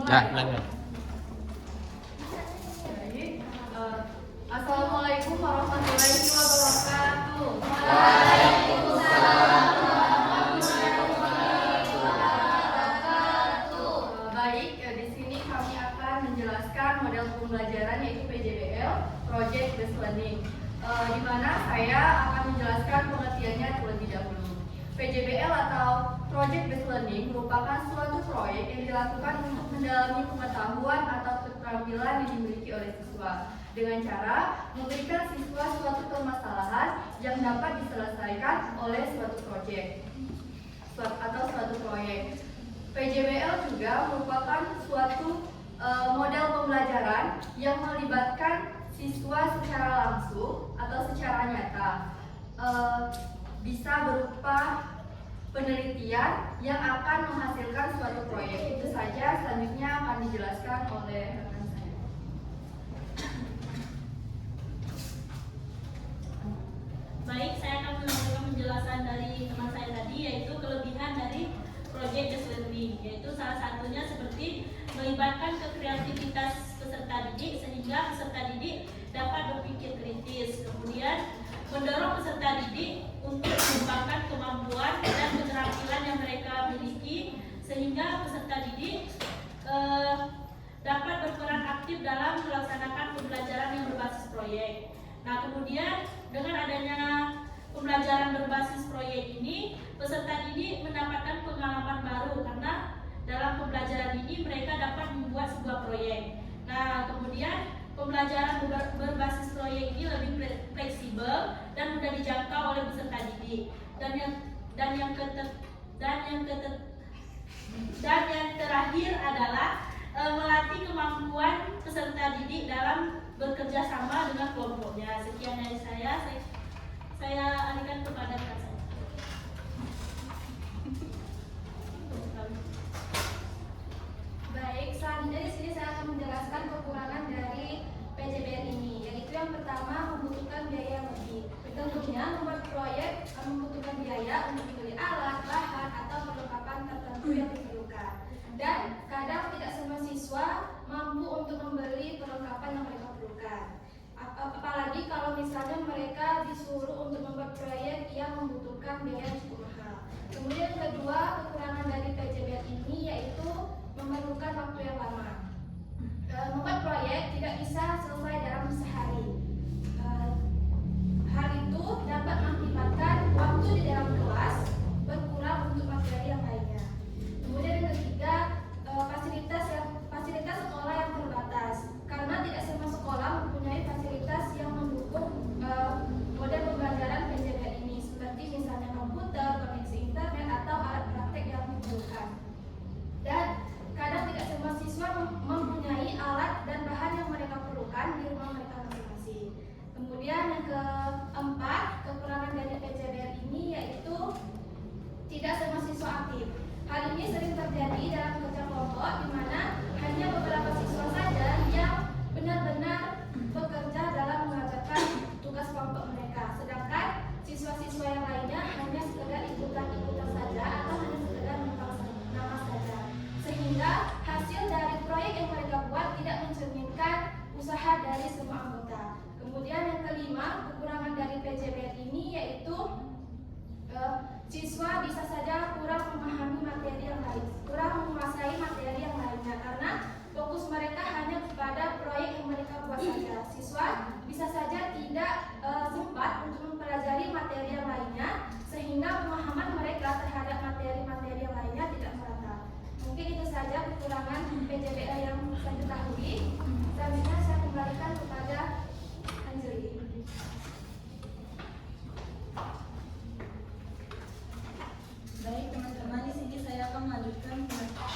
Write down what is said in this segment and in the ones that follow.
Mulai. Assalamualaikum warahmatullahi wabarakatuh. Waalaikumsalam. Baik, di sini kami akan menjelaskan model pembelajaran yaitu PJBL, Project Based Learning, di mana saya akan menjelaskan pengertiannya terlebih dahulu. PJBL atau Project Based Learning merupakan suatu proyek yang dilakukan untuk mendalami pengetahuan atau keterampilan yang dimiliki oleh siswa dengan cara memberikan siswa suatu permasalahan yang dapat diselesaikan oleh suatu proyek atau suatu proyek. PJBL juga merupakan suatu model pembelajaran yang melibatkan siswa secara langsung atau secara nyata. Bisa berupa penelitian yang akan menghasilkan suatu proyek. Itu saja, selanjutnya akan dijelaskan oleh rekan saya. Baik, saya akan melanjutkan penjelasan dari teman saya tadi, yaitu kelebihan dari Project Based Learning, yaitu salah satunya seperti melibatkan kreativitas peserta didik sehingga peserta didik dapat berpikir kritis, kemudian mendorong peserta didik untuk mengembangkan kemampuan dan keterampilan yang mereka miliki sehingga peserta didik dapat berperan aktif dalam melaksanakan pembelajaran yang berbasis proyek. Nah, kemudian dengan adanya pembelajaran berbasis proyek ini, peserta didik mendapatkan pengalaman baru karena dalam pembelajaran ini mereka dapat membuat sebuah proyek. Nah, kemudian pembelajaran berbasis proyek ini lebih fleksibel dan mudah dijangkau oleh peserta didik. Dan yang terakhir adalah melatih kemampuan peserta didik dalam bekerja sama dengan kelompoknya. Sekian dari saya alihkan kepada rekan saya. Baik, selanjutnya di sini saya akan menjelaskan kekurangan dari PJBL ini, yaitu yang pertama membutuhkan biaya yang lebih. Tentunya membuat proyek membutuhkan biaya untuk membeli alat, bahan, atau perlengkapan tertentu yang diperlukan. Dan kadang tidak semua siswa mampu untuk membeli perlengkapan yang mereka perlukan. Apalagi kalau misalnya mereka disuruh untuk membuat proyek yang membutuhkan biaya yang cukup mahal. Kemudian kedua, kekurangan dari PJBL ini yaitu memerlukan waktu yang lama. Membuat proyek tidak bisa selesai dalam sehari. Hal itu dapat mengakibatkan waktu di dalam kelas berkurang untuk materi yang lainnya. Kemudian yang ketiga, fasilitas sekolah yang terbatas, karena tidak semua sekolah mempunyai fasilitas yang mendukung model pembelajaran PJBL ini, seperti misalnya komputer, koneksi internet, atau alat praktek yang diperlukan. Dan kadang tidak semua siswa mempunyai alat dan bahan yang mereka perlukan di rumah mereka masing-masing. Kemudian yang keempat, kekurangan dari PJBL ini yaitu tidak semua siswa aktif. Hal ini sering terjadi dalam kerja kelompok, di mana hanya beberapa siswa saja yang benar-benar bekerja dalam mengerjakan tugas kelompok mereka, sedangkan siswa-siswa yang lainnya hanya sekedar ikutan-ikutan saja atau hanya sekedar numpang nama saja, sehingga hasil dari proyek yang mereka buat tidak mencerminkan usaha dari semua anggota. Kemudian yang kelima, kekurangan dari PJBL ini yaitu siswa bisa saja kurang memahami materi yang lain, kurang menguasai materi yang lainnya karena fokus mereka hanya kepada proyek yang mereka buat saja. Siswa bisa saja tidak sempat untuk mempelajari materi yang lainnya sehingga pemahaman mereka terhadap materi-materi yang lainnya tidak merata. Mungkin itu saja kekurangan PJBL yang saya ketahui. Selanjutnya saya kembalikan kepada Anjeli. Baik teman-teman, di sini saya akan melanjutkan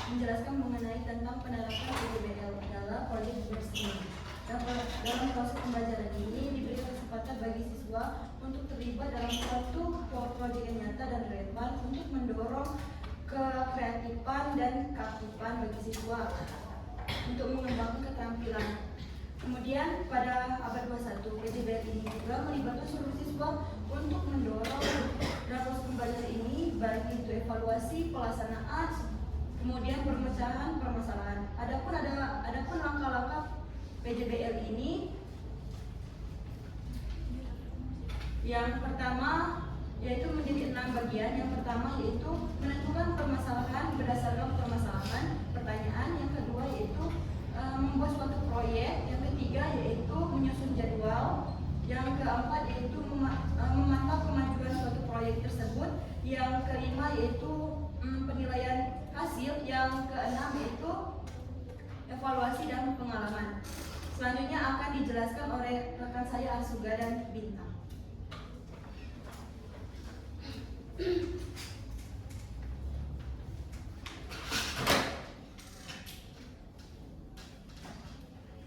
menjelaskan mengenai tentang penerapan PJBL dalam proyek bersih. Dalam proses pembelajaran ini diberikan kesempatan bagi siswa untuk terlibat dalam suatu proyek yang nyata dan relevan untuk mendorong kekreatifan dan keaktifan bagi siswa untuk mengembangkan keterampilan. Kemudian pada abad 21, PJBL ini juga melibatkan seluruh siswa untuk mendorong dalam proses pembelajaran ini, baik itu evaluasi pelaksanaan, kemudian pemecahan permasalahan. Adapun Yang pertama yaitu menjadi 6 bagian. Yang pertama yaitu menentukan permasalahan berdasarkan permasalahan pertanyaan. Yang kedua yaitu membuat suatu proyek. Yang ketiga yaitu menyusun jadwal. Yang keempat yaitu memantau kemajuan suatu proyek tersebut. Yang kelima yaitu penilaian hasil. Yang keenam yaitu evaluasi dan pengalaman. Selanjutnya akan dijelaskan oleh rekan saya Asuga dan Bintang.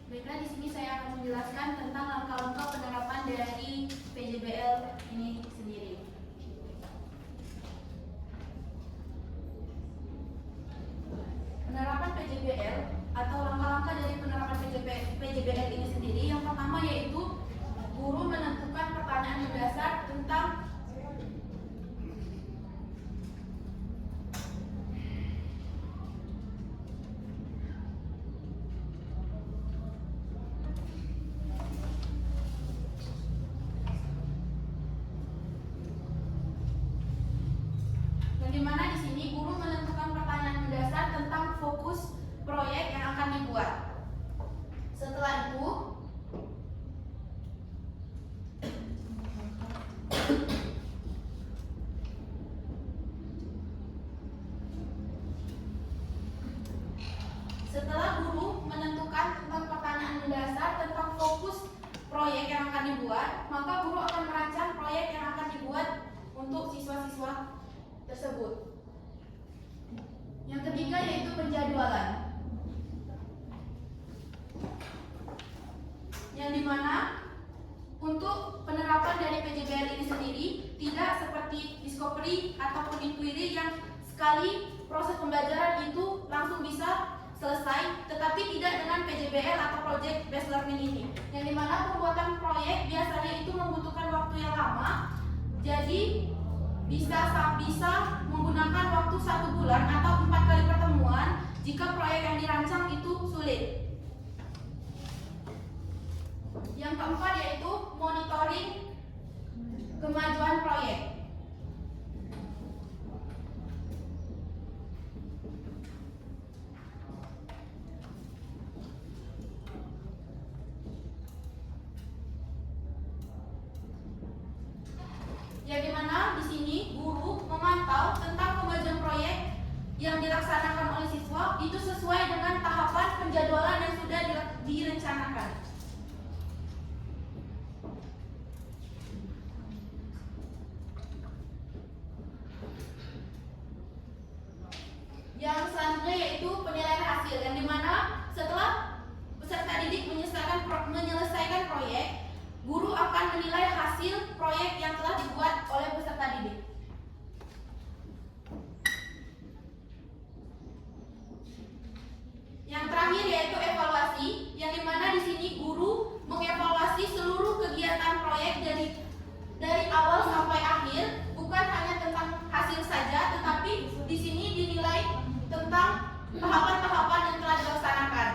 Baiklah, di sini saya akan menjelaskan tentang langkah-langkah penerapan dari PJBL ini sendiri. Penerapan PJBL atau langkah-langkah dari penerapan PJBL ini sendiri, yang pertama yaitu guru menentukan pertanyaan mendasar tentang di mana di sini guru menentukan pertanyaan mendasar tentang fokus proyek yang akan dibuat. Setelah itu, guru menentukan tentang pertanyaan mendasar tentang fokus proyek yang akan dibuat, maka guru akan merancang proyek yang akan dibuat untuk siswa-siswa tersebut. Yang ketiga yaitu penjadwalan, yang dimana untuk penerapan dari PJBL ini sendiri tidak seperti Discovery ataupun Inquiry yang sekali proses pembelajaran itu langsung bisa selesai, tetapi tidak dengan PJBL atau Project Based Learning ini, yang dimana pembuatan proyek biasanya itu membutuhkan waktu yang lama, jadi bisa menggunakan waktu 1 bulan atau 4 kali pertemuan jika proyek yang dirancang itu sulit. Yang keempat yaitu monitoring kemajuan proyek. Yang dimana di sini guru memantau tentang kemajuan proyek yang dilaksanakan oleh siswa itu sesuai dengan tahapan penjadwalan yang sudah direncanakan. Yang selanjutnya yaitu penilaian hasil, yang dimana setelah peserta didik menyelesaikan proyek, guru akan menilai hasil proyek yang telah dibuat oleh peserta didik. Yang terakhir yaitu evaluasi, yang dimana di sini guru mengevaluasi seluruh kegiatan proyek dari awal sampai akhir, bukan hanya tentang hasil saja, tetapi di sini dinilai tentang tahapan-tahapan yang telah dilaksanakan.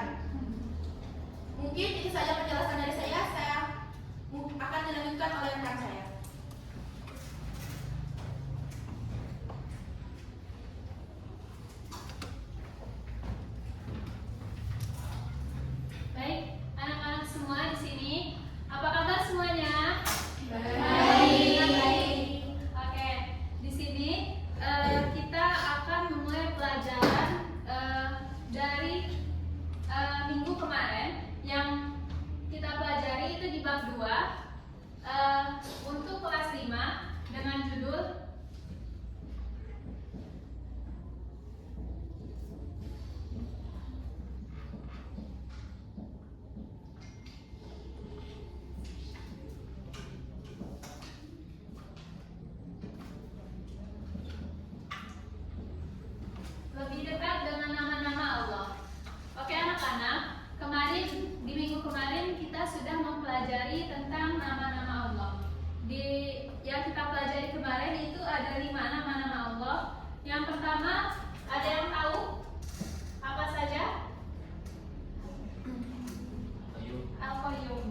Mungkin itu saja penjelasan dari saya akan dilanjutkan oleh rekan saya. Baik, anak-anak semua di sini, apa kabar semuanya? Baik. Oke, di sini kita akan memulai pelajaran dari minggu kemarin yang kita pelajari itu di bab 2 untuk kelas 5 dengan judul lebih dekat dengan nama-nama Allah. Oke anak-anak, di minggu kemarin kita sudah mempelajari tentang nama-nama Allah. Yang kita pelajari kemarin itu ada 5 nama-nama Allah. Yang pertama, ada yang tahu apa saja? Al-Qayyum.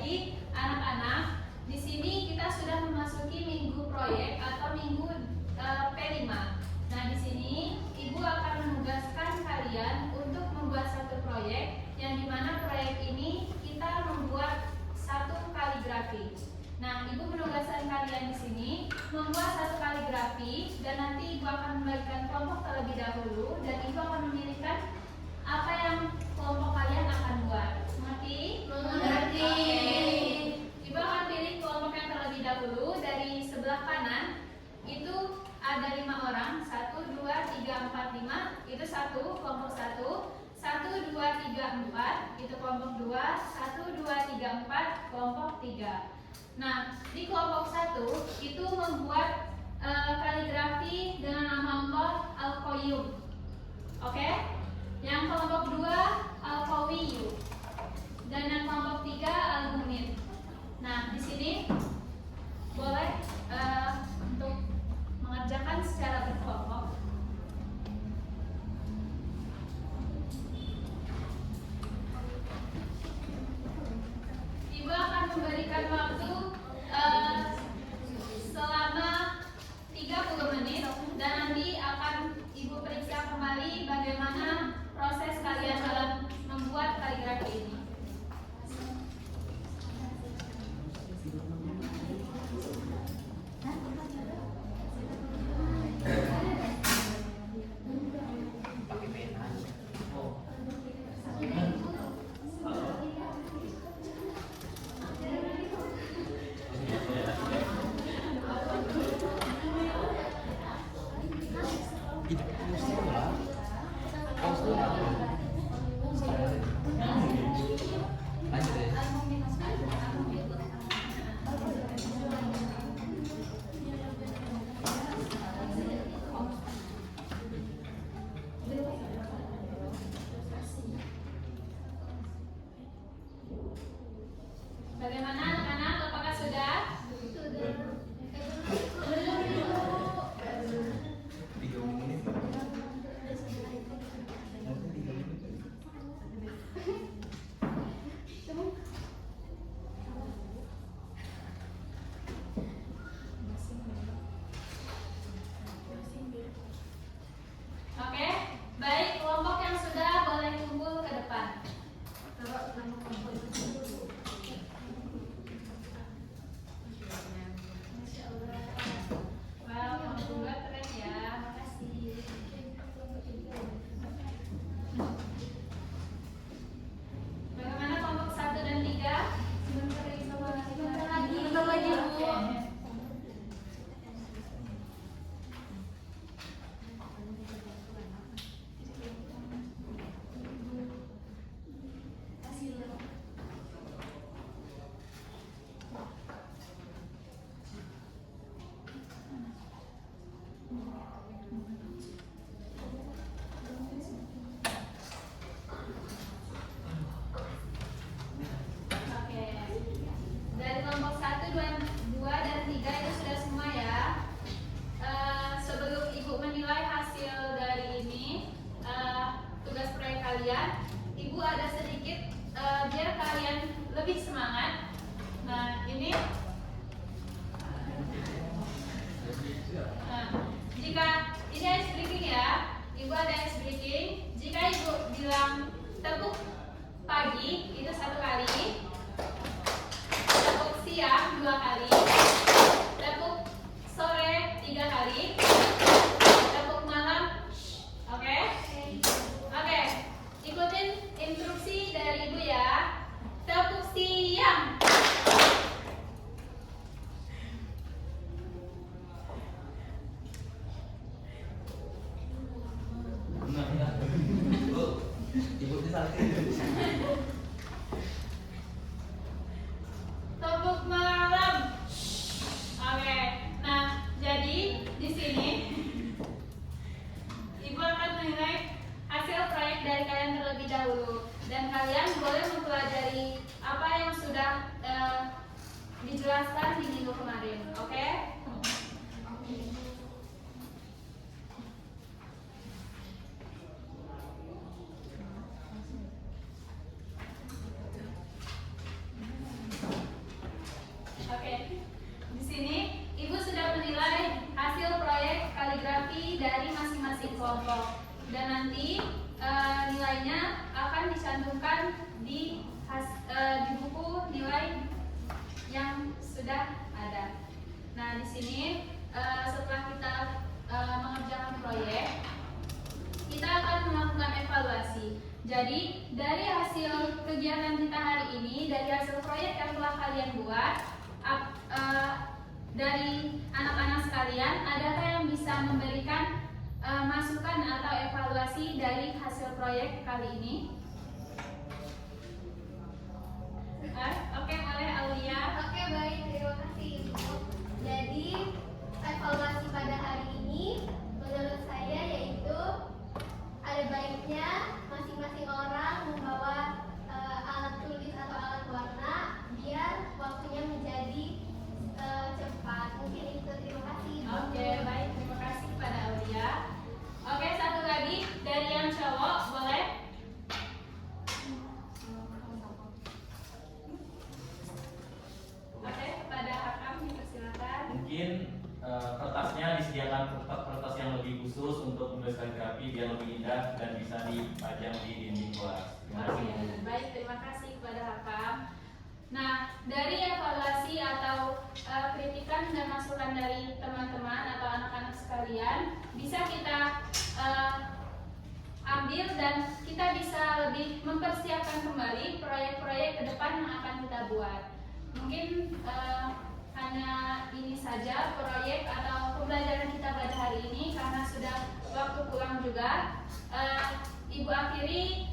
Jadi anak-anak, di sini kita sudah memasuki minggu proyek atau minggu P5. Nah, di sini Ibu akan menugaskan kalian untuk membuat satu proyek yang dimana proyek ini kita membuat satu kaligrafi. Nah, Ibu menugaskan kalian di sini membuat satu kaligrafi dan nanti Ibu akan membagikan kelompok terlebih dahulu dan Ibu akan memilihkan apa yang kelompok kalian akan buat. Mengerti? Mengerti. Ibu akan pilih kelompok yang terlebih dahulu dari sebelah kanan. Itu ada 5 orang, 1, 2, 3, 4, 5. Itu satu, kelompok 1. 1, 2, 3, 4. Itu kelompok 2. 1, 2, 3, 4. Kelompok 3. Nah, di kelompok 1 itu membuat kaligrafi dengan nama Allah Al-Qayyum. Oke? Yang kelompok 2 Al-Qawiyyu. Dan yang kelompok 3 Al-Mumin. Nah, di sini boleh untuk mengerjakan secara berkelompok. Ibu akan memberikan waktu selama 30 menit dan nanti akan Ibu periksa kembali bagaimana proses kalian dalam membuat kaligrafi ini. Bagaimana anak-anak? Apakah sudah? Oke, baik, kelompok yang sudah boleh kumpul ke depan. Wow, kelompok 2 keren ya, makasih. Bagaimana kelompok 1 dan 3? Sebentar lagi, Bu. Oke. Dari kelompok 1, 2, dan 3 itu sudah semua ya. Sebelum Ibu menilai hasil dari ini, tugas proyek kalian, Ibu ada sedikit biar kalian lebih semangat. Nah, ini jika ini ice breaking ya, Ibu ada ice breaking. Jika Ibu bilang tepuk pagi itu 1 kali, tepuk siang 2 kali, tepuk sore 3 kali, tepuk malam. Oke? Oke. Ikutin instruksi dari Ibu ya. Tepuk siang. Tepuk malam. Oke. Nah, jadi di sini Ibu akan menilai hasil proyek dari kalian terlebih dahulu dan kalian boleh mempelajari apa yang sudah dijelaskan di minggu kemarin. Oke? akan dicantumkan di buku nilai yang sudah ada. Nah, di sini setelah kita mengerjakan proyek, kita akan melakukan evaluasi. Jadi, dari hasil kegiatan kita hari ini, dari hasil proyek yang telah kalian buat, dari anak-anak sekalian, adakah yang bisa memberikan masukan atau evaluasi dari hasil proyek kali ini? Oke, boleh Aulia. Oke, baik, terima kasih Ibu. Jadi, evaluasi pada hari ini menurut saya yaitu ada baiknya masing-masing orang membawa alat tulis atau alat warna biar waktunya menjadi cepat. Mungkin itu, terima kasih Ibu. Oke, baik, terima kasih kepada Aulia. Oke, satu lagi dari yang cowok, boleh? Oke, pada Hakam dipersilakan. Mungkin kertasnya disediakan kertas yang lebih khusus untuk menulis kaligrafi biar lebih indah dan bisa dipajang di dinding kelas. Terima kasih. Oke, baik, terima kasih kepada Hakam. Nah, dari evaluasi atau kritikan dan masukan dari teman-teman atau anak-anak sekalian, bisa kita ambil dan kita bisa lebih mempersiapkan kembali proyek-proyek ke depan yang akan kita buat. Mungkin hanya ini saja proyek atau pembelajaran kita pada hari ini karena sudah waktu pulang juga. Ibu akhiri